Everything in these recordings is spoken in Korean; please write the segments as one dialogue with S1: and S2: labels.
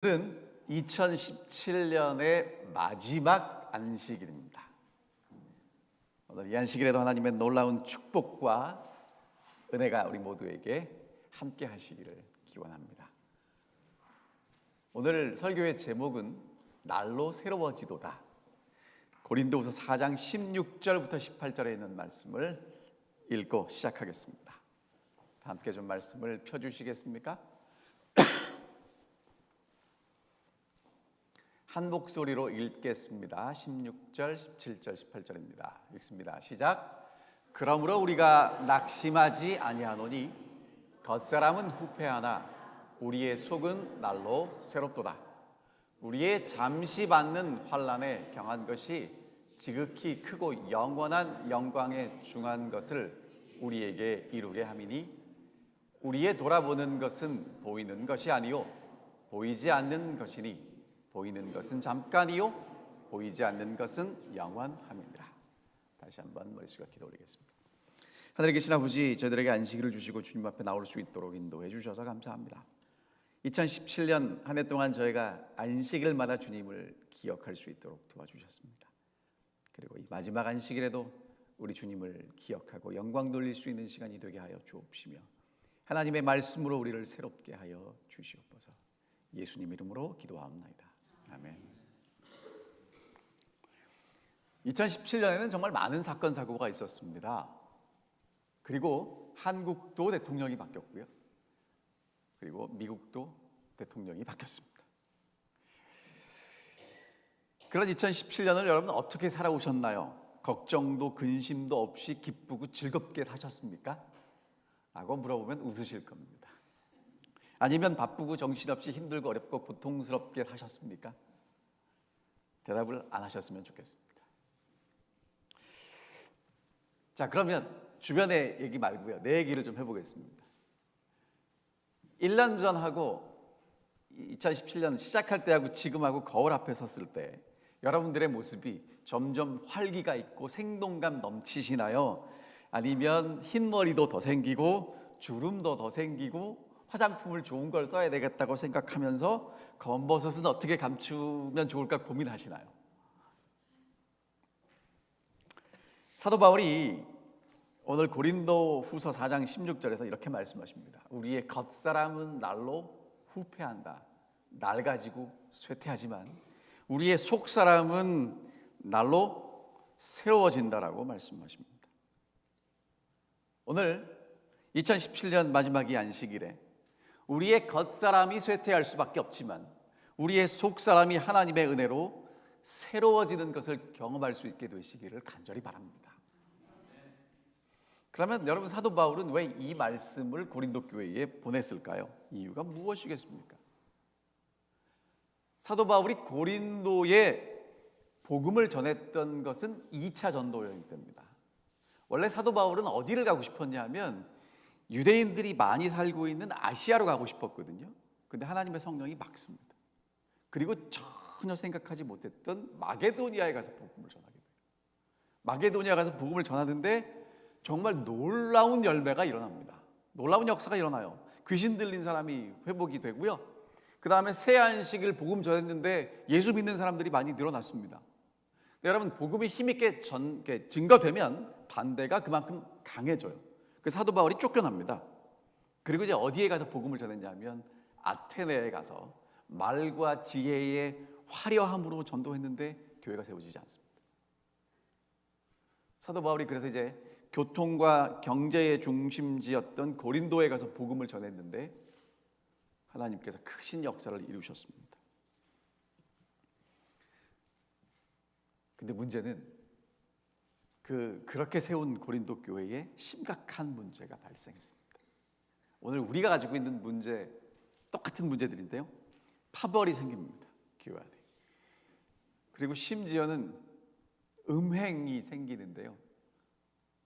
S1: 오늘은 2017년의 마지막 안식일입니다. 오늘 이 안식일에도 하나님의 놀라운 축복과 은혜가 우리 모두에게 함께 하시기를 기원합니다. 오늘 설교의 제목은 날로 새로워지도다. 고린도후서 4장 16절부터 18절에 있는 말씀을 읽고 시작하겠습니다. 함께 좀 말씀을 펴주시겠습니까? 한 목소리로 읽겠습니다. 16절, 17절, 18절입니다. 읽습니다. 시작. 그러므로 우리가 낙심하지 아니하노니 겉사람은 후패하나 우리의 속은 날로 새롭도다. 우리의 잠시 받는 환난에 경한 것이 지극히 크고 영원한 영광에 중한 것을 우리에게 이루게 함이니 우리의 돌아보는 것은 보이는 것이 아니요 보이지 않는 것이니 보이는 것은 잠깐이요 보이지 않는 것은 영원함이니라. 다시 한번 머릿속에 기도 올리겠습니다. 하늘에 계신 아버지, 저희들에게 안식일을 주시고 주님 앞에 나올 수 있도록 인도해 주셔서 감사합니다. 2017년 한 해 동안 저희가 안식일마다 주님을 기억할 수 있도록 도와주셨습니다. 그리고 이 마지막 안식일에도 우리 주님을 기억하고 영광 돌릴 수 있는 시간이 되게 하여 주옵시며 하나님의 말씀으로 우리를 새롭게 하여 주시옵소서. 예수님 이름으로 기도하옵나이다. 아멘. 2017년에는 정말 많은 사건 사고가 있었습니다. 그리고 한국도 대통령이 바뀌었고요. 그리고 미국도 대통령이 바뀌었습니다. 그런 2017년을 여러분 어떻게 살아오셨나요? 걱정도 근심도 없이 기쁘고 즐겁게 사셨습니까? 라고 물어보면 웃으실 겁니다. 아니면 바쁘고 정신없이 힘들고 어렵고 고통스럽게 사셨습니까? 대답을 안 하셨으면 좋겠습니다. 자, 그러면 주변의 얘기 말고요, 내 얘기를 좀 해보겠습니다. 1년 전하고 2017년 시작할 때하고 지금하고 거울 앞에 섰을 때 여러분들의 모습이 점점 활기가 있고 생동감 넘치시나요? 아니면 흰머리도 더 생기고 주름도 더 생기고 화장품을 좋은 걸 써야 되겠다고 생각하면서 검버섯은 어떻게 감추면 좋을까 고민하시나요? 사도 바울이 오늘 고린도 후서 4장 16절에서 이렇게 말씀하십니다. 우리의 겉사람은 날로 후패한다. 낡아지고 쇠퇴하지만 우리의 속사람은 날로 새로워진다라고 말씀하십니다. 오늘 2017년 마지막 이 안식일에 우리의 겉사람이 쇠퇴할 수밖에 없지만 우리의 속사람이 하나님의 은혜로 새로워지는 것을 경험할 수 있게 되시기를 간절히 바랍니다. 그러면 여러분, 사도 바울은 왜 이 말씀을 고린도 교회에 보냈을까요? 이유가 무엇이겠습니까? 사도 바울이 고린도에 복음을 전했던 것은 2차 전도 여행 때입니다. 원래 사도 바울은 어디를 가고 싶었냐 하면 유대인들이 많이 살고 있는 아시아로 가고 싶었거든요. 근데 하나님의 성령이 막습니다. 그리고 전혀 생각하지 못했던 마게도니아에 가서 복음을 전하게 돼요. 마게도니아 가서 복음을 전하는데 정말 놀라운 열매가 일어납니다. 놀라운 역사가 일어나요. 귀신 들린 사람이 회복이 되고요. 그 다음에 새 안식일 복음 전했는데 예수 믿는 사람들이 많이 늘어났습니다. 여러분, 복음이 힘있게 증거되면 반대가 그만큼 강해져요. 그래서 사도 바울이 쫓겨납니다. 그리고 이제 어디에 가서 복음을 전했냐면 아테네에 가서 말과 지혜의 화려함으로 전도했는데 교회가 세워지지 않습니다. 사도 바울이 그래서 이제 교통과 경제의 중심지였던 고린도에 가서 복음을 전했는데 하나님께서 크신 역사를 이루셨습니다. 근데 문제는 그렇게 세운 고린도 교회에 심각한 문제가 발생했습니다. 오늘 우리가 가지고 있는 문제, 똑같은 문제들인데요. 파벌이 생깁니다. 교회 안에. 그리고 심지어는 음행이 생기는데요.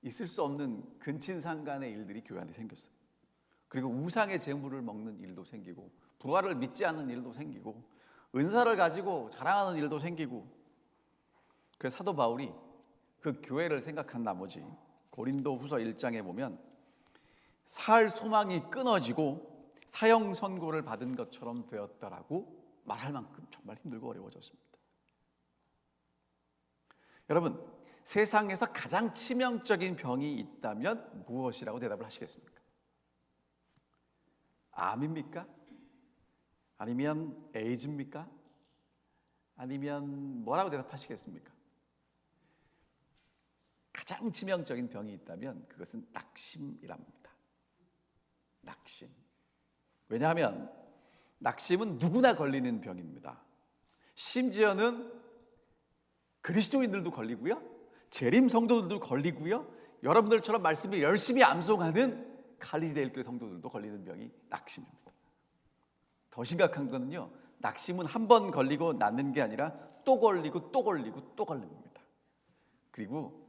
S1: 있을 수 없는 근친상간의 일들이 교회 안에 생겼어요. 그리고 우상의 재물을 먹는 일도 생기고 부활을 믿지 않는 일도 생기고 은사를 가지고 자랑하는 일도 생기고. 그래서 사도 바울이 그 교회를 생각한 나머지 고린도 후서 1장에 보면 살 소망이 끊어지고 사형 선고를 받은 것처럼 되었다라고 말할 만큼 정말 힘들고 어려워졌습니다. 여러분, 세상에서 가장 치명적인 병이 있다면 무엇이라고 대답을 하시겠습니까? 암입니까? 아니면 에이즈입니까? 아니면 뭐라고 대답하시겠습니까? 가장 치명적인 병이 있다면 그것은 낙심이랍니다. 낙심. 왜냐하면 낙심은 누구나 걸리는 병입니다. 심지어는 그리스도인들도 걸리고요, 재림 성도들도 걸리고요, 여러분들처럼 말씀을 열심히 암송하는 칼리지데일교회 성도들도 걸리는 병이 낙심입니다. 더 심각한 거는요, 낙심은 한 번 걸리고 낫는 게 아니라 또 걸리고 또 걸리고 또 걸립니다. 그리고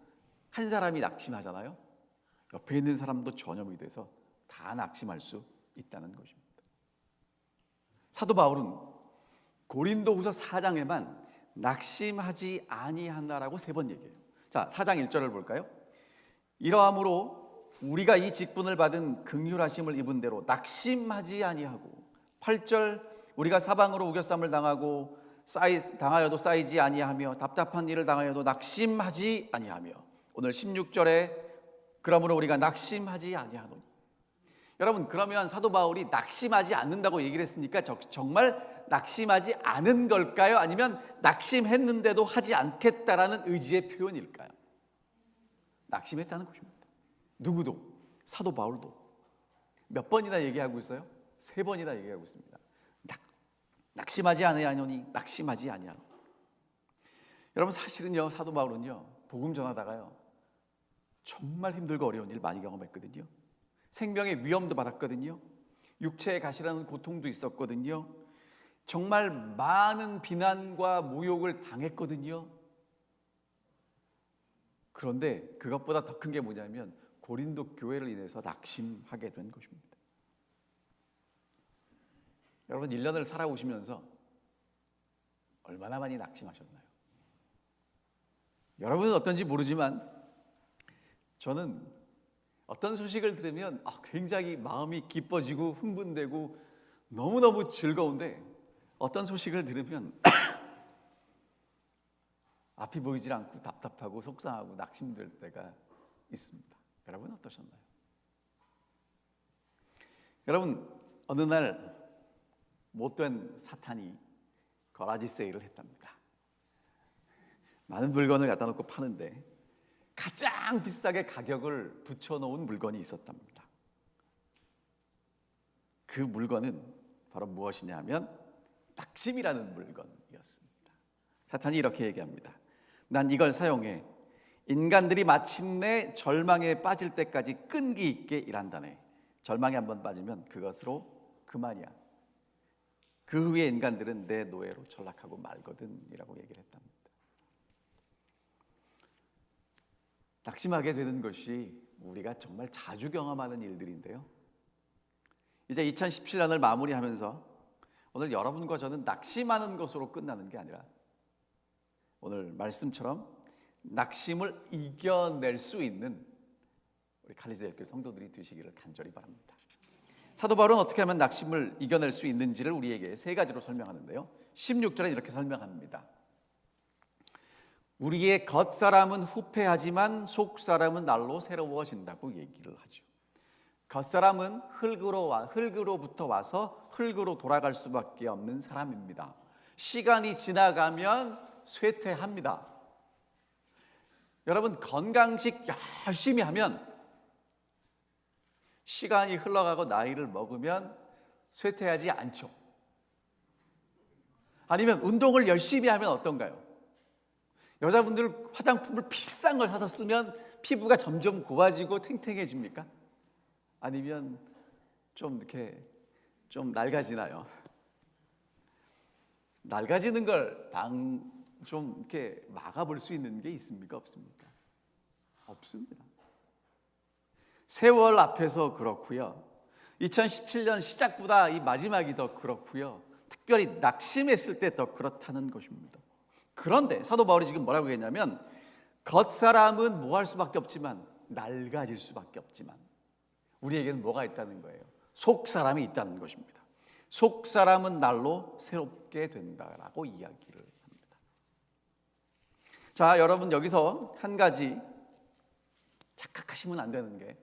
S1: 한 사람이 낙심하잖아요, 옆에 있는 사람도 전염이 돼서 다 낙심할 수 있다는 것입니다. 사도 바울은 고린도후서 4장에만 낙심하지 아니한다라고 3번 얘기해요. 자, 4장 1절을 볼까요? 이러함으로 우리가 이 직분을 받은 긍휼하심을 입은 대로 낙심하지 아니하고, 8절 우리가 사방으로 우겨쌈을 당하여도 쌓이지 아니하며 답답한 일을 당하여도 낙심하지 아니하며, 오늘 16절에 그러므로 우리가 낙심하지 아니하노니. 여러분, 그러면 사도 바울이 낙심하지 않는다고 얘기를 했으니까 정말 낙심하지 않은 걸까요? 아니면 낙심했는데도 하지 않겠다라는 의지의 표현일까요? 낙심했다는 것입니다. 누구도, 사도 바울도 몇 번이나 얘기하고 있어요? 3번이나 얘기하고 있습니다. 낙심하지 아니하노니, 낙심하지 아니하노니. 여러분, 사실은요, 사도 바울은요, 복음 전하다가요, 정말 힘들고 어려운 일 많이 경험했거든요. 생명의 위험도 받았거든요. 육체에 가시라는 고통도 있었거든요. 정말 많은 비난과 모욕을 당했거든요. 그런데 그것보다 더 큰 게 뭐냐면 고린도 교회를 인해서 낙심하게 된 것입니다. 여러분, 1년을 살아오시면서 얼마나 많이 낙심하셨나요? 여러분은 어떤지 모르지만 저는 어떤 소식을 들으면 굉장히 마음이 기뻐지고 흥분되고 너무너무 즐거운데, 어떤 소식을 들으면 앞이 보이질 않고 답답하고 속상하고 낙심될 때가 있습니다. 여러분 어떠셨나요? 여러분, 어느 날 못된 사탄이 거라지 세일을 했답니다. 많은 물건을 갖다 놓고 파는데 가장 비싸게 가격을 붙여놓은 물건이 있었답니다. 그 물건은 바로 무엇이냐 하면 낙심이라는 물건이었습니다. 사탄이 이렇게 얘기합니다. 난 이걸 사용해 인간들이 마침내 절망에 빠질 때까지 끈기 있게 일한다네. 절망에 한번 빠지면 그것으로 그만이야. 그 후에 인간들은 내 노예로 전락하고 말거든 이라고 얘기를 했답니다. 낙심하게 되는 것이 우리가 정말 자주 경험하는 일들인데요, 이제 2017년을 마무리하면서 오늘 여러분과 저는 낙심하는 것으로 끝나는 게 아니라 오늘 말씀처럼 낙심을 이겨낼 수 있는 우리 칼리지데일교회 성도들이 되시기를 간절히 바랍니다. 사도 바울은 어떻게 하면 낙심을 이겨낼 수 있는지를 우리에게 3가지로 설명하는데요, 16절에 이렇게 설명합니다. 우리의 겉사람은 후패하지만 속사람은 날로 새로워진다고 얘기를 하죠. 겉사람은 흙으로부터 와서 흙으로 돌아갈 수밖에 없는 사람입니다. 시간이 지나가면 쇠퇴합니다. 여러분, 건강식 열심히 하면 시간이 흘러가고 나이를 먹으면 쇠퇴하지 않죠. 아니면 운동을 열심히 하면 어떤가요? 여자분들 화장품을 비싼 걸 사서 쓰면 피부가 점점 고와지고 탱탱해집니까? 아니면 좀 이렇게 좀 낡아지나요? 낡아지는 걸 좀 이렇게 막아볼 수 있는 게 있습니까? 없습니까? 없습니다. 세월 앞에서 그렇고요, 2017년 시작보다 이 마지막이 더 그렇고요, 특별히 낙심했을 때 더 그렇다는 것입니다. 그런데 사도 바울이 지금 뭐라고 했냐면 겉사람은 뭐 할 수밖에 없지만 낡아질 수밖에 없지만 우리에게는 뭐가 있다는 거예요? 속사람이 있다는 것입니다. 속 사람은 날로 새롭게 된다라고 이야기를 합니다. 자, 여러분 여기서 한 가지 착각하시면 안 되는 게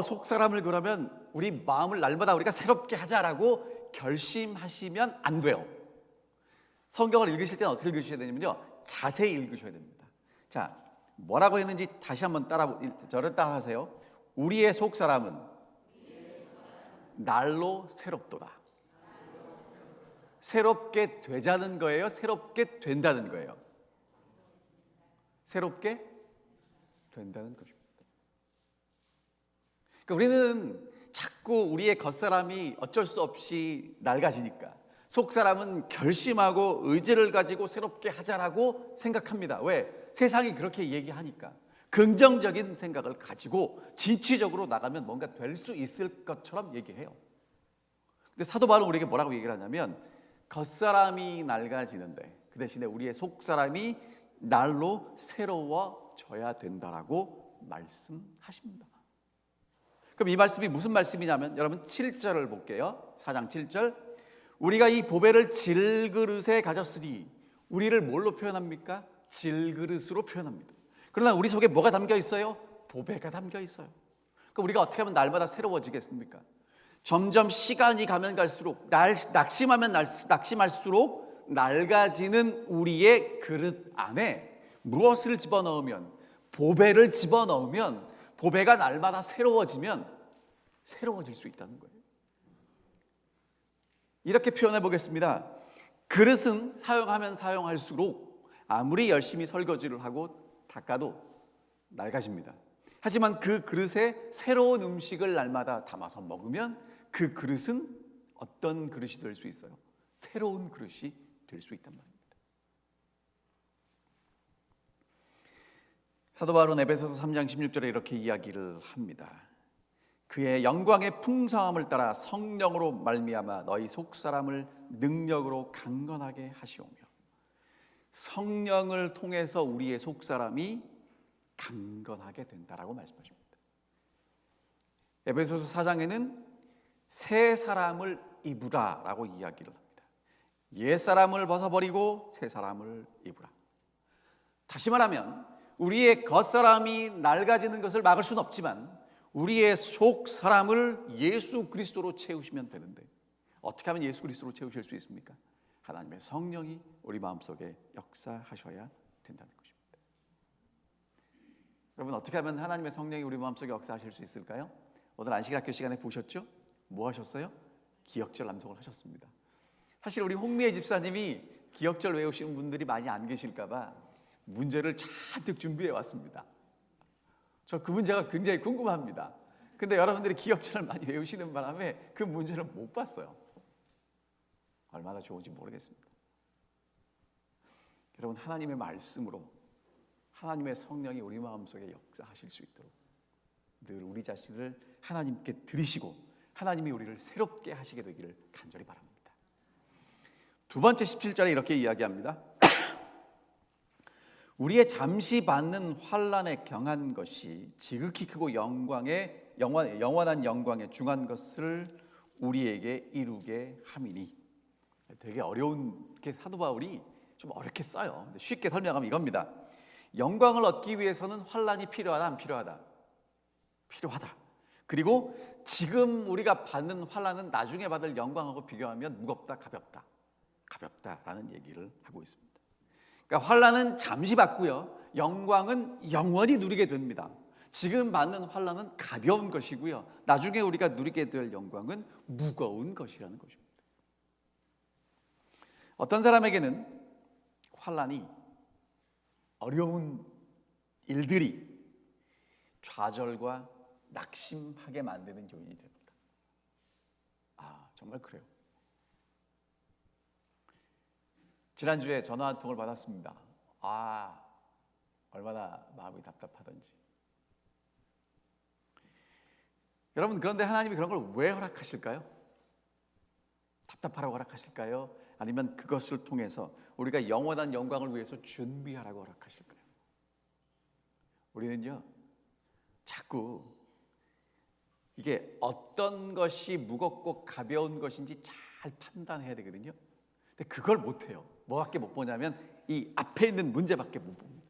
S1: 속 사람을 그러면 우리 마음을 날마다 우리가 새롭게 하자라고 결심하시면 안 돼요. 성경을 읽으실 때는 어떻게 읽으셔야 되냐면요, 자세히 읽으셔야 됩니다. 자, 뭐라고 했는지 다시 한번 저를 따라하세요. 우리의 속 사람은 날로 새롭도다. 새롭게 되자는 거예요? 새롭게 된다는 거예요? 새롭게 된다는 것입니다. 그러니까 우리는 자꾸 우리의 겉사람이 어쩔 수 없이 낡아지니까 속 사람은 결심하고 의지를 가지고 새롭게 하자라고 생각합니다. 왜? 세상이 그렇게 얘기하니까. 긍정적인 생각을 가지고 진취적으로 나가면 뭔가 될 수 있을 것처럼 얘기해요. 근데 사도 바울은 우리에게 뭐라고 얘기를 하냐면 겉사람이 낡아지는데 그 대신에 우리의 속 사람이 날로 새로워져야 된다라고 말씀하십니다. 그럼 이 말씀이 무슨 말씀이냐면 여러분 7절을 볼게요. 4장 7절. 우리가 이 보배를 질그릇에 가졌으니, 우리를 뭘로 표현합니까? 질그릇으로 표현합니다. 그러나 우리 속에 뭐가 담겨 있어요? 보배가 담겨 있어요. 그러니까 우리가 어떻게 하면 날마다 새로워지겠습니까? 점점 시간이 가면 갈수록 낙심할수록 낡아지는 우리의 그릇 안에 무엇을 집어넣으면, 보배를 집어넣으면 보배가 날마다 새로워지면 새로워질 수 있다는 거예요. 이렇게 표현해 보겠습니다. 그릇은 사용하면 사용할수록 아무리 열심히 설거지를 하고 닦아도 낡아집니다. 하지만 그 그릇에 새로운 음식을 날마다 담아서 먹으면 그 그릇은 어떤 그릇이 될 수 있어요? 새로운 그릇이 될 수 있단 말입니다. 사도 바울은 에베소서 3장 16절에 이렇게 이야기를 합니다. 그의 영광의 풍성함을 따라 성령으로 말미암아 너희 속사람을 능력으로 강건하게 하시오며, 성령을 통해서 우리의 속사람이 강건하게 된다라고 말씀하십니다. 에베소서 4장에는 새 사람을 입으라라고 이야기를 합니다. 옛 사람을 벗어버리고 새 사람을 입으라. 다시 말하면 우리의 겉사람이 낡아지는 것을 막을 수는 없지만 우리의 속 사람을 예수 그리스도로 채우시면 되는데, 어떻게 하면 예수 그리스도로 채우실 수 있습니까? 하나님의 성령이 우리 마음속에 역사하셔야 된다는 것입니다. 여러분, 어떻게 하면 하나님의 성령이 우리 마음속에 역사하실 수 있을까요? 오늘 안식일학교 시간에 보셨죠? 뭐 하셨어요? 기억절 낭송을 하셨습니다. 사실 우리 홍미애 집사님이 기억절 외우시는 분들이 많이 안 계실까 봐 문제를 잔뜩 준비해 왔습니다. 저 그 문제가 굉장히 궁금합니다. 근데 여러분들이 기억절을 많이 외우시는 바람에 그 문제를 못 봤어요. 얼마나 좋은지 모르겠습니다. 여러분, 하나님의 말씀으로 하나님의 성령이 우리 마음속에 역사하실 수 있도록 늘 우리 자신을 하나님께 드리시고 하나님이 우리를 새롭게 하시게 되기를 간절히 바랍니다. 두 번째 17절에 이렇게 이야기합니다. 우리의 잠시 받는 환난에 경한 것이 지극히 크고 영원한 영광에 중한 것을 우리에게 이루게 함이니. 되게 어려운 게 사도 바울이 좀 어렵게 써요. 근데 쉽게 설명하면 이겁니다. 영광을 얻기 위해서는 환난이 필요하다, 안 필요하다? 필요하다. 그리고 지금 우리가 받는 환난은 나중에 받을 영광하고 비교하면 무겁다, 가볍다라는 얘기를 하고 있습니다. 그러니까 환난은 잠시 받고요, 영광은 영원히 누리게 됩니다. 지금 받는 환난은 가벼운 것이고요, 나중에 우리가 누리게 될 영광은 무거운 것이라는 것입니다. 어떤 사람에게는 환난이, 어려운 일들이 좌절과 낙심하게 만드는 요인이 됩니다. 정말 그래요. 지난주에 전화 한 통을 받았습니다. 얼마나 마음이 답답하던지. 여러분, 그런데 하나님이 그런 걸 왜 허락하실까요? 답답하라고 허락하실까요? 아니면 그것을 통해서 우리가 영원한 영광을 위해서 준비하라고 허락하실까요? 우리는요, 자꾸 이게 어떤 것이 무겁고 가벼운 것인지 잘 잘 판단해야 되거든요. 근데 그걸 못해요. 뭐밖에 못 보냐면 이 앞에 있는 문제밖에 못 봅니다.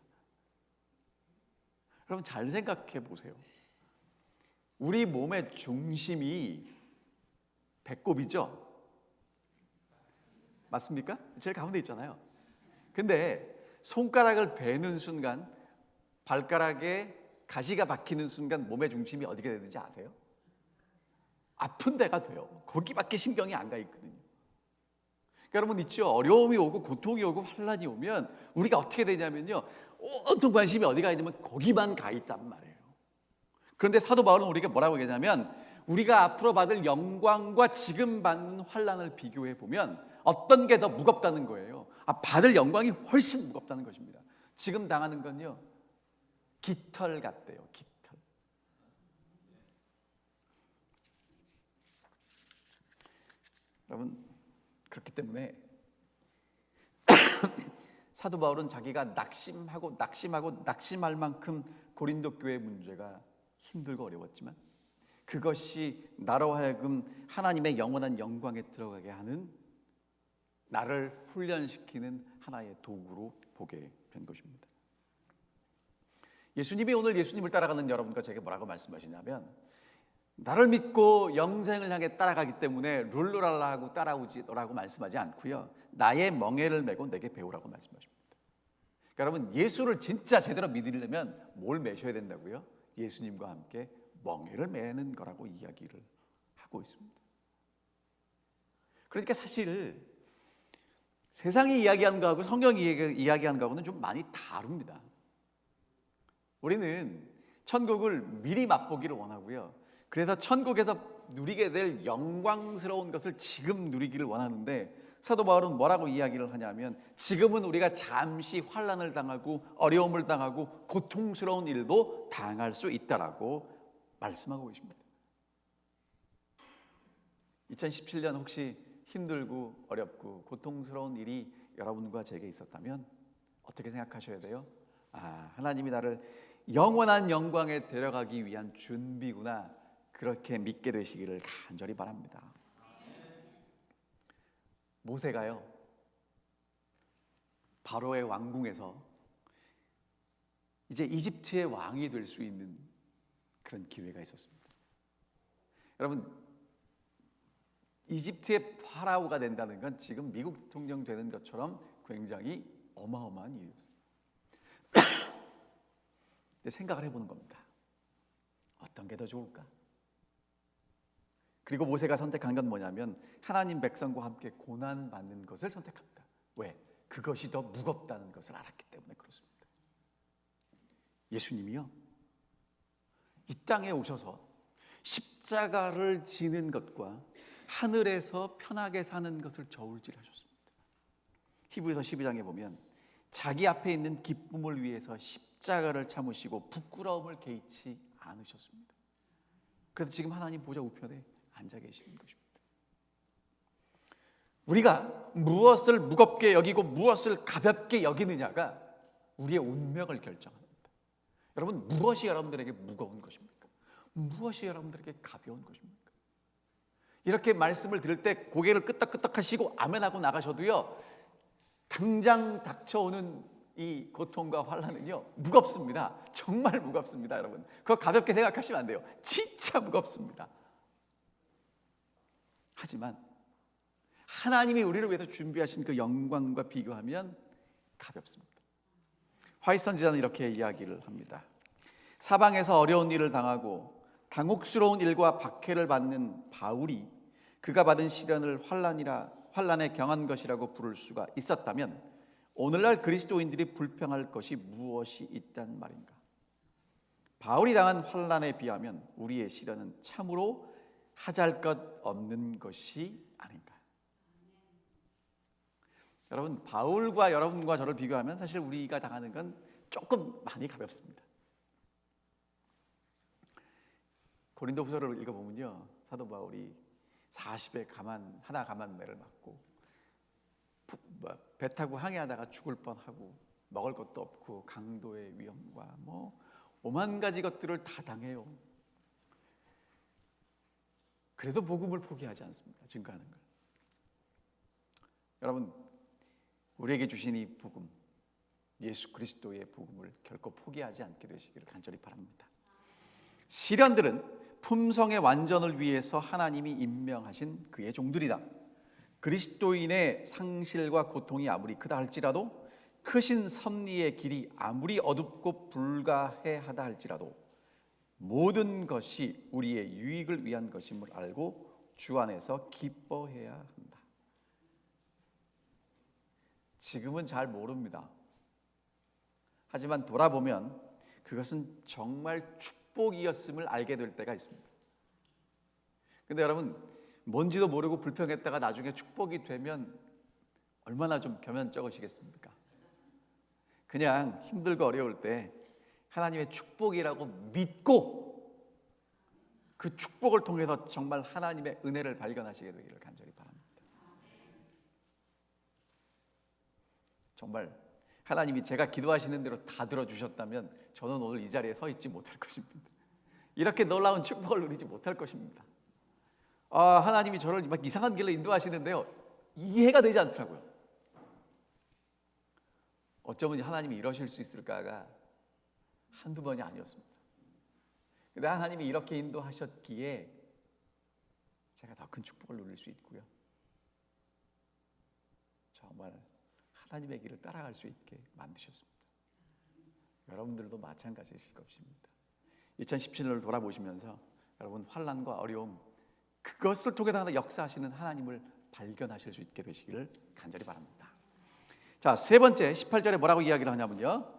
S1: 여러분 잘 생각해 보세요. 우리 몸의 중심이 배꼽이죠? 맞습니까? 제일 가운데 있잖아요. 근데 손가락을 베는 순간, 발가락에 가시가 박히는 순간 몸의 중심이 어디게 되는지 아세요? 아픈 데가 돼요. 거기밖에 신경이 안 가 있거든요. 그러니까 여러분 있죠? 어려움이 오고 고통이 오고 환란이 오면 우리가 어떻게 되냐면요, 온통 관심이 어디 가 있냐면 거기만 가 있단 말이에요. 그런데 사도 바울은 우리가 뭐라고 얘기하냐면 우리가 앞으로 받을 영광과 지금 받는 환란을 비교해 보면 어떤 게 더 무겁다는 거예요. 받을 영광이 훨씬 무겁다는 것입니다. 지금 당하는 건요, 깃털 같대요. 깃털. 여러분 그렇기 때문에 사도 바울은 자기가 낙심할 만큼 고린도 교회 문제가 힘들고 어려웠지만 그것이 나로 하여금 하나님의 영원한 영광에 들어가게 하는, 나를 훈련시키는 하나의 도구로 보게 된 것입니다. 예수님이 오늘 예수님을 따라가는 여러분과 제게 뭐라고 말씀하시냐면, 나를 믿고 영생을 향해 따라가기 때문에 룰루랄라 하고 따라오지라고 말씀하지 않고요, 나의 멍에를 메고 내게 배우라고 말씀하십니다. 그러니까 여러분 예수를 진짜 제대로 믿으려면 뭘 메셔야 된다고요? 예수님과 함께 멍에를 매는 거라고 이야기를 하고 있습니다. 그러니까 사실 세상이 이야기하는 거하고 성경이 이야기하는 거하고는 좀 많이 다릅니다. 우리는 천국을 미리 맛보기를 원하고요, 그래서 천국에서 누리게 될 영광스러운 것을 지금 누리기를 원하는데, 사도 바울은 뭐라고 이야기를 하냐면 지금은 우리가 잠시 환난을 당하고 어려움을 당하고 고통스러운 일도 당할 수 있다라고 말씀하고 계십니다. 2017년 혹시 힘들고 어렵고 고통스러운 일이 여러분과 제게 있었다면 어떻게 생각하셔야 돼요? 하나님이 나를 영원한 영광에 데려가기 위한 준비구나, 그렇게 믿게 되시기를 간절히 바랍니다. 모세가요, 바로의 왕궁에서 이제 이집트의 왕이 될 수 있는 그런 기회가 있었습니다. 여러분 이집트의 파라오가 된다는 건 지금 미국 대통령 되는 것처럼 굉장히 어마어마한 일이었어요. 근데 생각을 해보는 겁니다. 어떤 게 더 좋을까? 그리고 모세가 선택한 건 뭐냐면 하나님 백성과 함께 고난받는 것을 선택합니다. 왜? 그것이 더 무겁다는 것을 알았기 때문에 그렇습니다. 예수님이요, 이 땅에 오셔서 십자가를 지는 것과 하늘에서 편하게 사는 것을 저울질하셨습니다. 히브리서 12장에 보면 자기 앞에 있는 기쁨을 위해서 십자가를 참으시고 부끄러움을 개의치 않으셨습니다. 그래서 지금 하나님 보좌 우편에 앉아 계시는 것입니다. 우리가 무엇을 무겁게 여기고 무엇을 가볍게 여기느냐가 우리의 운명을 결정합니다. 여러분 무엇이 여러분들에게 무거운 것입니까? 무엇이 여러분들에게 가벼운 것입니까? 이렇게 말씀을 들을 때 고개를 끄덕끄덕 하시고 아멘하고 나가셔도요, 당장 닥쳐오는 이 고통과 환난은요 무겁습니다. 정말 무겁습니다. 여러분 그거 가볍게 생각하시면 안 돼요. 진짜 무겁습니다. 하지만 하나님이 우리를 위해서 준비하신 그 영광과 비교하면 가볍습니다. 화이트 선지자는 이렇게 이야기를 합니다. 사방에서 어려운 일을 당하고 당혹스러운 일과 박해를 받는 바울이 그가 받은 시련을 환난에 경한 것이라고 부를 수가 있었다면 오늘날 그리스도인들이 불평할 것이 무엇이 있단 말인가? 바울이 당한 환난에 비하면 우리의 시련은 참으로 하잘 것 없는 것이 아닌가? 여러분 바울과 여러분과 저를 비교하면 사실 우리가 당하는 건 조금 많이 가볍습니다. 고린도후서를 읽어보면요, 사도 바울이 40에 가만매를 맞고 배 타고 항해하다가 죽을 뻔하고 먹을 것도 없고 강도의 위험과 오만 가지 것들을 다 당해요. 그래도 복음을 포기하지 않습니다. 증거하는 걸. 여러분, 우리에게 주신 이 복음, 예수 그리스도의 복음을 결코 포기하지 않게 되시기를 간절히 바랍니다. 시련들은 품성의 완전을 위해서 하나님이 임명하신 그의 종들이다. 그리스도인의 상실과 고통이 아무리 크다 할지라도, 크신 섭리의 길이 아무리 어둡고 불가해하다 할지라도 모든 것이 우리의 유익을 위한 것임을 알고 주 안에서 기뻐해야 한다. 지금은 잘 모릅니다. 하지만 돌아보면 그것은 정말 축복이었음을 알게 될 때가 있습니다. 근데 여러분, 뭔지도 모르고 불평했다가 나중에 축복이 되면 얼마나 좀 겸연쩍으시겠습니까? 그냥 힘들고 어려울 때 하나님의 축복이라고 믿고 그 축복을 통해서 정말 하나님의 은혜를 발견하시게 되기를 간절히 바랍니다. 정말 하나님이 제가 기도하시는 대로 다 들어주셨다면 저는 오늘 이 자리에 서 있지 못할 것입니다. 이렇게 놀라운 축복을 누리지 못할 것입니다. 하나님이 저를 막 이상한 길로 인도하시는데요, 이해가 되지 않더라고요. 어쩌면 하나님이 이러실 수 있을까가 한두 번이 아니었습니다. 근데 하나님이 이렇게 인도하셨기에 제가 더 큰 축복을 누릴 수 있고요, 정말 하나님의 길을 따라갈 수 있게 만드셨습니다. 여러분들도 마찬가지이실 것입니다. 2017년을 돌아보시면서 여러분, 환난과 어려움, 그것을 통해서 역사하시는 하나님을 발견하실 수 있게 되시기를 간절히 바랍니다. 자, 세 번째 18절에 뭐라고 이야기를 하냐면요,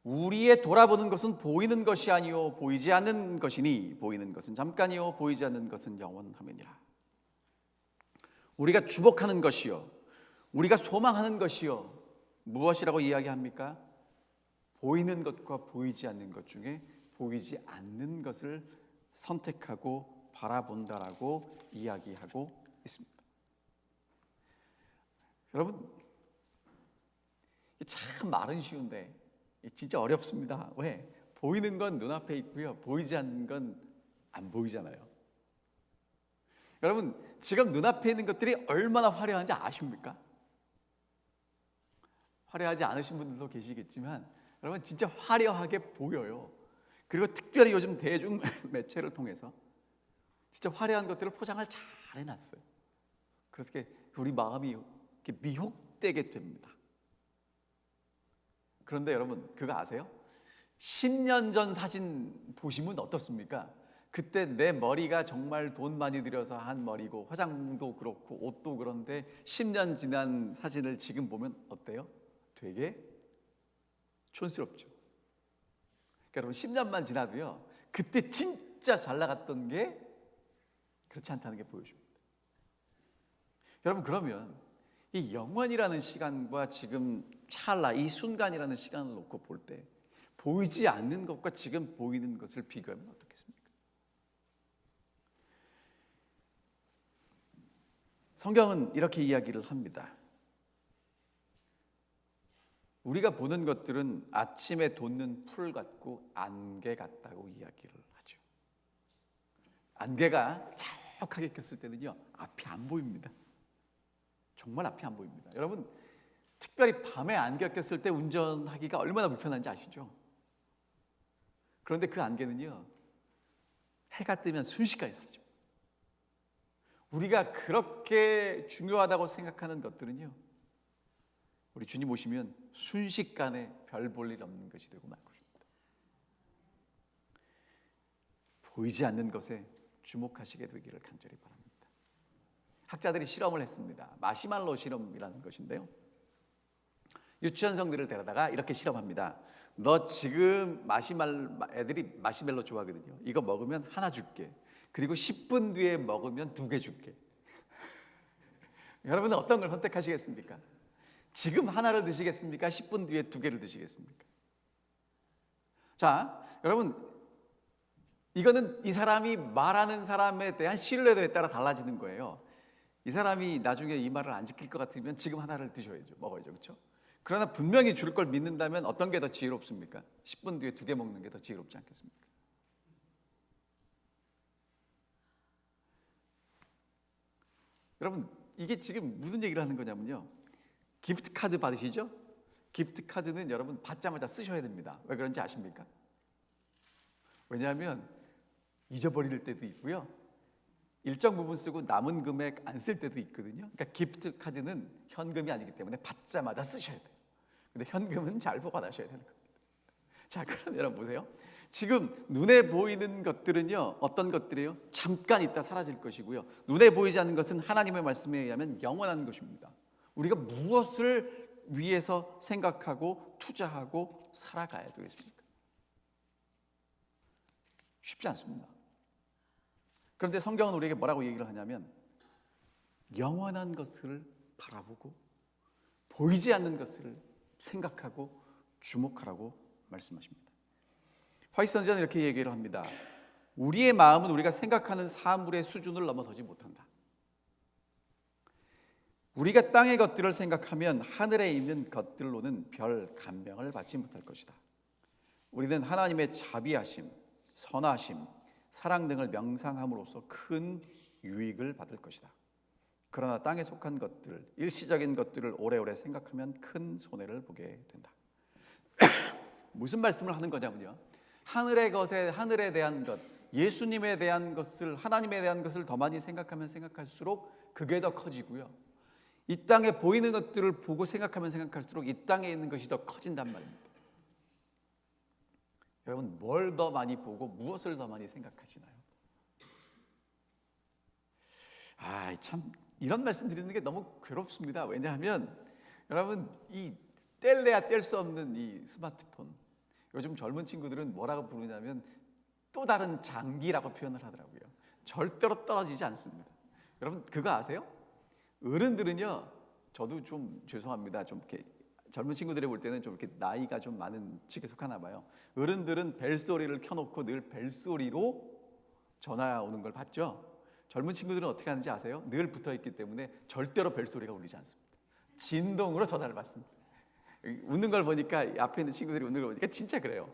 S1: 우리의 돌아보는 것은 보이는 것이 아니요 보이지 않는 것이니 보이는 것은 잠깐이요 보이지 않는 것은 영원함이니라. 우리가 주목하는 것이요, 우리가 소망하는 것이요, 무엇이라고 이야기합니까? 보이는 것과 보이지 않는 것 중에 보이지 않는 것을 선택하고 바라본다라고 이야기하고 있습니다. 여러분, 참 말은 쉬운데 진짜 어렵습니다. 왜? 보이는 건 눈앞에 있고요, 보이지 않는 건 안 보이잖아요. 여러분, 지금 눈앞에 있는 것들이 얼마나 화려한지 아십니까? 화려하지 않으신 분들도 계시겠지만 여러분, 진짜 화려하게 보여요. 그리고 특별히 요즘 대중 매체를 통해서 진짜 화려한 것들을 포장을 잘 해놨어요. 그렇게 우리 마음이 이렇게 미혹되게 됩니다. 그런데 여러분, 그거 아세요? 10년 전 사진 보시면 어떻습니까? 그때 내 머리가 정말 돈 많이 들여서 한 머리고 화장도 그렇고 옷도 그런데 10년 지난 사진을 지금 보면 어때요? 되게 촌스럽죠. 그러니까 여러분, 10년만 지나도요, 그때 진짜 잘 나갔던 게 그렇지 않다는 게 보여줍니다. 여러분, 그러면 이 영원이라는 시간과 지금 찰나 이 순간이라는 시간을 놓고 볼 때 보이지 않는 것과 지금 보이는 것을 비교하면 어떻겠습니까? 성경은 이렇게 이야기를 합니다. 우리가 보는 것들은 아침에 돋는 풀 같고 안개 같다고 이야기를 하죠. 안개가 자욱하게 꼈을 때는요, 앞이 안 보입니다. 정말 앞이 안 보입니다. 여러분, 특별히 밤에 안개 꼈을 때 운전하기가 얼마나 불편한지 아시죠? 그런데 그 안개는요, 해가 뜨면 순식간에 사라집니다. 우리가 그렇게 중요하다고 생각하는 것들은요, 우리 주님 오시면 순식간에 별 볼 일 없는 것이 되고 말 것입니다. 보이지 않는 것에 주목하시게 되기를 간절히 바랍니다. 학자들이 실험을 했습니다. 마시멜로 실험이라는 것인데요, 유치원생들을 데려다가 이렇게 실험합니다. 너 지금 애들이 마시멜로 좋아하거든요. 이거 먹으면 하나 줄게. 그리고 10분 뒤에 먹으면 2개 줄게. 여러분은 어떤 걸 선택하시겠습니까? 지금 하나를 드시겠습니까? 10분 뒤에 2개를 드시겠습니까? 자, 여러분, 이거는 이 사람이 말하는 사람에 대한 신뢰도에 따라 달라지는 거예요. 이 사람이 나중에 이 말을 안 지킬 것 같으면 지금 하나를 드셔야죠. 먹어야죠. 그렇죠? 그러나 분명히 줄 걸 믿는다면 어떤 게 더 지혜롭습니까? 10분 뒤에 2개 먹는 게 더 지혜롭지 않겠습니까? 여러분, 이게 지금 무슨 얘기를 하는 거냐면요, 기프트 카드 받으시죠? 기프트 카드는 여러분 받자마자 쓰셔야 됩니다. 왜 그런지 아십니까? 왜냐하면 잊어버릴 때도 있고요, 일정 부분 쓰고 남은 금액 안 쓸 때도 있거든요. 그러니까 기프트 카드는 현금이 아니기 때문에 받자마자 쓰셔야 돼요. 근데 현금은 잘 보관하셔야 되는 겁니다. 자, 그럼 여러분 보세요. 지금 눈에 보이는 것들은요, 어떤 것들이에요? 잠깐 있다 사라질 것이고요, 눈에 보이지 않는 것은 하나님의 말씀에 의하면 영원한 것입니다. 우리가 무엇을 위해서 생각하고 투자하고 살아가야 되겠습니까? 쉽지 않습니다. 그런데 성경은 우리에게 뭐라고 얘기를 하냐면, 영원한 것을 바라보고 보이지 않는 것을 생각하고 주목하라고 말씀하십니다. 화이트 선지자는 이렇게 얘기를 합니다. 우리의 마음은 우리가 생각하는 사물의 수준을 넘어서지 못한다. 우리가 땅의 것들을 생각하면 하늘에 있는 것들로는 별 감명을 받지 못할 것이다. 우리는 하나님의 자비하심, 선하심, 사랑 등을 명상함으로써 큰 유익을 받을 것이다. 그러나 땅에 속한 것들, 일시적인 것들을 오래오래 생각하면 큰 손해를 보게 된다. 무슨 말씀을 하는 거냐면요, 하늘의 것에, 하늘에 대한 것, 예수님에 대한 것을, 하나님에 대한 것을 더 많이 생각하면 생각할수록 그게 더 커지고요, 이 땅에 보이는 것들을 보고 생각하면 생각할수록 이 땅에 있는 것이 더 커진단 말입니다. 여러분, 뭘 더 많이 보고 무엇을 더 많이 생각하시나요? 참 이런 말씀 드리는 게 너무 괴롭습니다. 왜냐하면 여러분, 이 뗄래야 뗄 수 없는 이 스마트폰, 요즘 젊은 친구들은 뭐라고 부르냐면 또 다른 장기라고 표현을 하더라고요. 절대로 떨어지지 않습니다. 여러분, 그거 아세요? 어른들은요, 저도 좀 죄송합니다, 좀 이렇게 젊은 친구들이 볼 때는 좀 이렇게 나이가 좀 많은 측에 속하나 봐요. 어른들은 벨소리를 켜놓고 늘 벨소리로 전화 오는 걸 받죠. 젊은 친구들은 어떻게 하는지 아세요? 늘 붙어있기 때문에 절대로 벨소리가 울리지 않습니다. 진동으로 전화를 받습니다. 웃는 걸 보니까, 앞에 있는 친구들이 웃는 걸 보니까 진짜 그래요.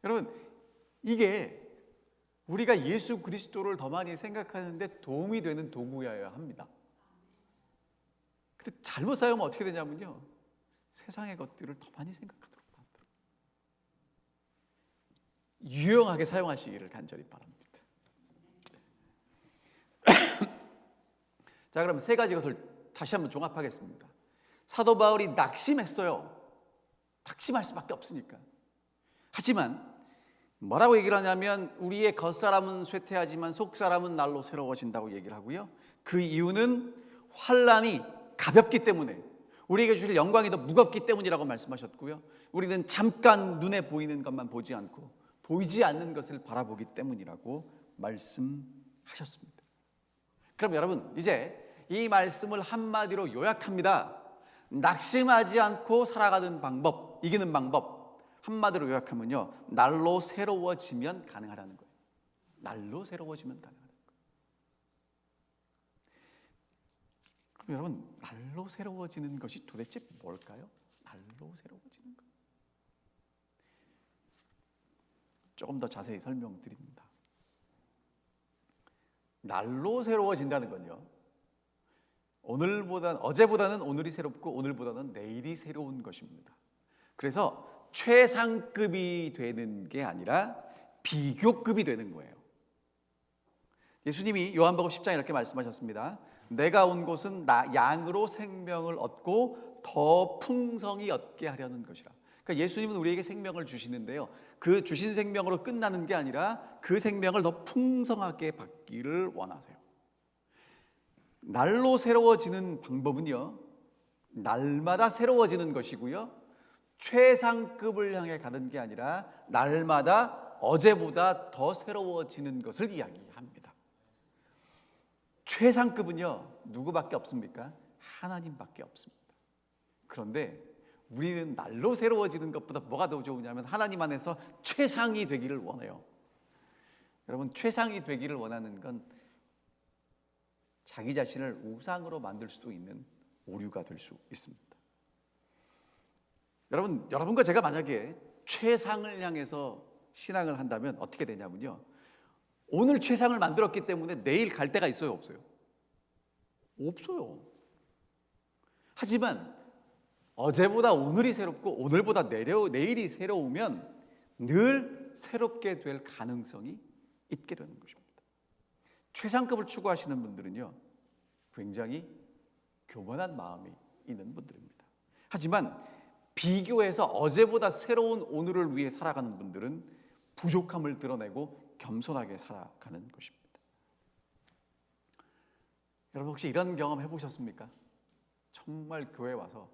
S1: 여러분, 이게 우리가 예수 그리스도를 더 많이 생각하는데 도움이 되는 도구여야 합니다. 근데 잘못 사용하면 어떻게 되냐면요, 세상의 것들을 더 많이 생각하도록 만들어요. 유용하게 사용하시기를 간절히 바랍니다. 자, 그럼 세 가지 것을 다시 한번 종합하겠습니다. 사도 바울이 낙심했어요. 낙심할 수밖에 없으니까. 하지만 뭐라고 얘기를 하냐면, 우리의 겉사람은 쇠퇴하지만 속사람은 날로 새로워진다고 얘기를 하고요, 그 이유는 환난이 가볍기 때문에, 우리에게 주실 영광이 더 무겁기 때문이라고 말씀하셨고요, 우리는 잠깐 눈에 보이는 것만 보지 않고 보이지 않는 것을 바라보기 때문이라고 말씀하셨습니다. 그럼 여러분, 이제 이 말씀을 한마디로 요약합니다. 낙심하지 않고 살아가는 방법, 이기는 방법, 한마디로 요약하면요, 날로 새로워지면 가능하다는 거예요. 날로 새로워지면 가능하다는 거예요. 그럼 여러분, 날로 새로워지는 것이 도대체 뭘까요? 날로 새로워지는 것. 조금 더 자세히 설명드립니다. 날로 새로워진다는 건요, 어제보다는 오늘이 새롭고 오늘보다는 내일이 새로운 것입니다. 그래서 최상급이 되는 게 아니라 비교급이 되는 거예요. 예수님이 요한복음 10장에 이렇게 말씀하셨습니다. 내가 온 곳은 양으로 생명을 얻고 더 풍성히 얻게 하려는 것이라. 그러니까 예수님은 우리에게 생명을 주시는데요, 그 주신 생명으로 끝나는 게 아니라 그 생명을 더 풍성하게 받기를 원하세요. 날로 새로워지는 방법은요, 날마다 새로워지는 것이고요, 최상급을 향해 가는 게 아니라 날마다 어제보다 더 새로워지는 것을 이야기합니다. 최상급은요, 누구밖에 없습니까? 하나님밖에 없습니다. 그런데 우리는 날로 새로워지는 것보다 뭐가 더 좋으냐면, 하나님 안에서 최상이 되기를 원해요. 여러분, 최상이 되기를 원하는 건 자기 자신을 우상으로 만들 수도 있는 오류가 될 수 있습니다. 여러분과 제가 만약에 최상을 향해서 신앙을 한다면 어떻게 되냐면요, 오늘 최상을 만들었기 때문에 내일 갈 데가 있어요, 없어요? 없어요. 하지만 어제보다 오늘이 새롭고 오늘보다 내일이 새로우면 늘 새롭게 될 가능성이 있게 되는 것입니다. 최상급을 추구하시는 분들은요, 굉장히 교만한 마음이 있는 분들입니다. 하지만 비교해서 어제보다 새로운 오늘을 위해 살아가는 분들은 부족함을 드러내고 겸손하게 살아가는 것입니다. 여러분 혹시 이런 경험 해보셨습니까? 정말 교회 와서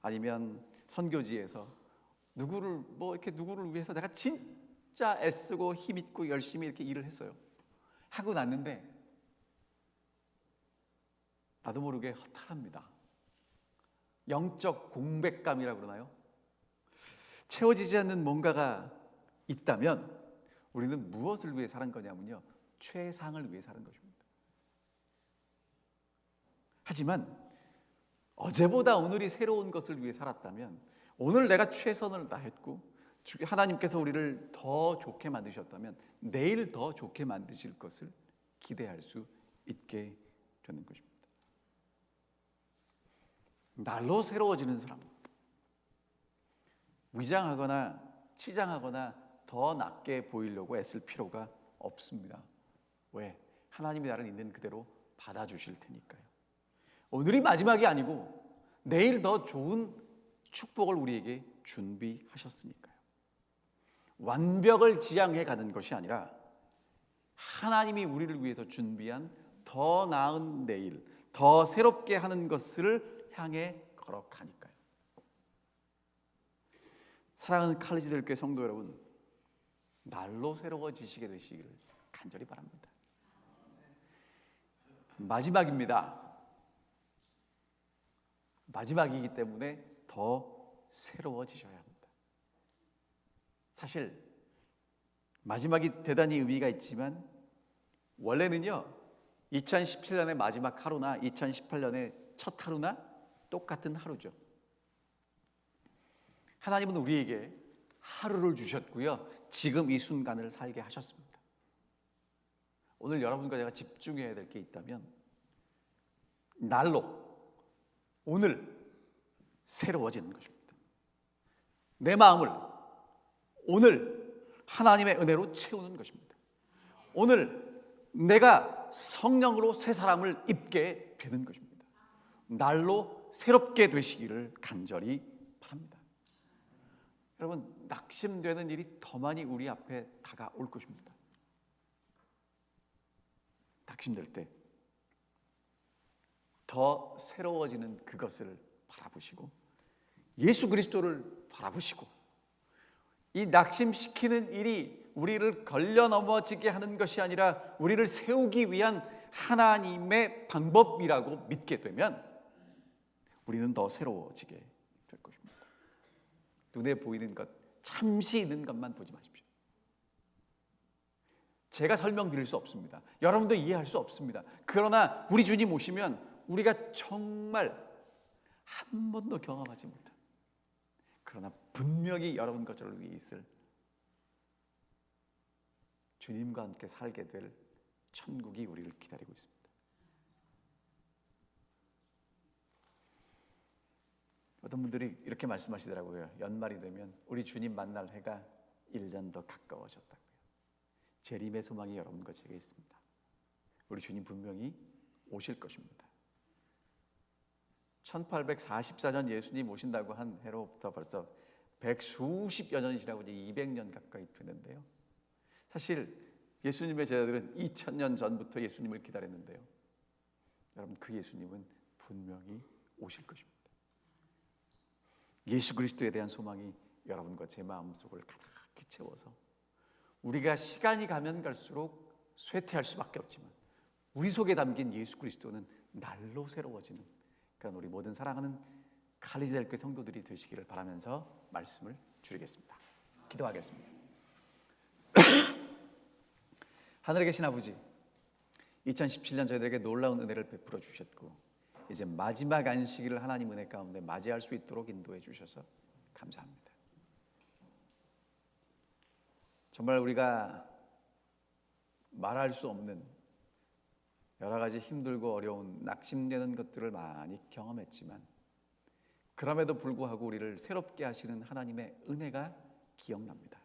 S1: 아니면 선교지에서 누구를 위해서 내가 진짜 애쓰고 힘있고 열심히 이렇게 일을 했어요. 하고 났는데 나도 모르게 허탈합니다. 영적 공백감이라고 그러나요? 채워지지 않는 뭔가가 있다면 우리는 무엇을 위해 사는 거냐면요, 최상을 위해 사는 것입니다. 하지만 어제보다 오늘이 새로운 것을 위해 살았다면, 오늘 내가 최선을 다했고 하나님께서 우리를 더 좋게 만드셨다면 내일 더 좋게 만드실 것을 기대할 수 있게 되는 것입니다. 날로 새로워지는 사람, 위장하거나 치장하거나 더 낫게 보이려고 애쓸 필요가 없습니다. 왜? 하나님이 나를 있는 그대로 받아주실 테니까요. 오늘이 마지막이 아니고 내일 더 좋은 축복을 우리에게 준비하셨으니까요. 완벽을 지향해 가는 것이 아니라 하나님이 우리를 위해서 준비한 더 나은 내일, 더 새롭게 하는 것을 향해 걸어가니까요. 사랑하는 칼리지들교회 성도 여러분, 날로 새로워지시게 되시기를 간절히 바랍니다. 마지막입니다. 마지막이기 때문에 더 새로워지셔야 합니다. 사실 마지막이 대단히 의미가 있지만 원래는요, 2017년의 마지막 하루나 2018년의 첫 하루나 똑같은 하루죠. 하나님은 우리에게 하루를 주셨고요, 지금 이 순간을 살게 하셨습니다. 오늘 여러분과 제가 집중해야 될 게 있다면 날로 오늘 새로워지는 것입니다. 내 마음을 오늘 하나님의 은혜로 채우는 것입니다. 오늘 내가 성령으로 새 사람을 입게 되는 것입니다. 날로 새롭게 되시기를 간절히 바랍니다. 여러분, 낙심되는 일이 더 많이 우리 앞에 다가올 것입니다. 낙심될 때 더 새로워지는 그것을 바라보시고 예수 그리스도를 바라보시고, 이 낙심시키는 일이 우리를 걸려 넘어지게 하는 것이 아니라 우리를 세우기 위한 하나님의 방법이라고 믿게 되면 우리는 더 새로워지게 될 것입니다. 눈에 보이는 것, 잠시 있는 것만 보지 마십시오. 제가 설명드릴 수 없습니다. 여러분도 이해할 수 없습니다. 그러나 우리 주님 오시면 우리가 정말 한 번도 경험하지 못한, 그러나 분명히 여러분 것을 위해 있을 주님과 함께 살게 될 천국이 우리를 기다리고 있습니다. 어떤 분들이 이렇게 말씀하시더라고요. 연말이 되면 우리 주님 만날 해가 1년 더 가까워졌다고요. 재림의 소망이 여러분과 제게 있습니다. 우리 주님 분명히 오실 것입니다. 1844년 예수님 오신다고 한 해로부터 벌써 백수십여 년이 지나고 이제 200년 가까이 되는데요. 사실 예수님의 제자들은 2000년 전부터 예수님을 기다렸는데요. 여러분, 그 예수님은 분명히 오실 것입니다. 예수 그리스도에 대한 소망이 여러분과 제 마음속을 가득히 채워서 우리가 시간이 가면 갈수록 쇠퇴할 수밖에 없지만 우리 속에 담긴 예수 그리스도는 날로 새로워지는 그런 우리 모든 사랑하는 칼리지델교회 성도들이 되시기를 바라면서 말씀을 줄이겠습니다. 기도하겠습니다. 하늘에 계신 아버지, 2017년 저희들에게 놀라운 은혜를 베풀어 주셨고 이제 마지막 안식일을 하나님 은혜 가운데 맞이할 수 있도록 인도해 주셔서 감사합니다. 정말 우리가 말할 수 없는 여러 가지 힘들고 어려운 낙심되는 것들을 많이 경험했지만 그럼에도 불구하고 우리를 새롭게 하시는 하나님의 은혜가 기억납니다.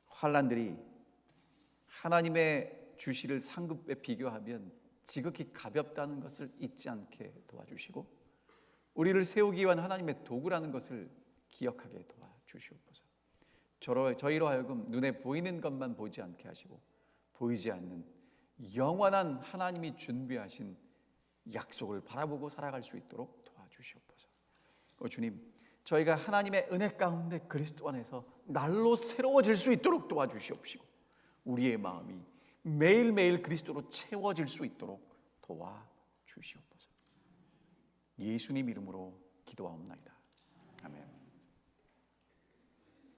S1: 환난들이 하나님의 주시를 상급에 비교하면 지극히 가볍다는 것을 잊지 않게 도와주시고 우리를 세우기 위한 하나님의 도구라는 것을 기억하게 도와주시옵소서. 저희로 하여금 눈에 보이는 것만 보지 않게 하시고 보이지 않는 영원한 하나님이 준비하신 약속을 바라보고 살아갈 수 있도록 도와주시옵소서. 주님, 저희가 하나님의 은혜 가운데 그리스도 안에서 날로 새로워질 수 있도록 도와주시옵시고 우리의 마음이 매일매일 그리스도로 채워질 수 있도록 도와주시옵소서. 예수님 이름으로 기도하옵나이다. 아멘.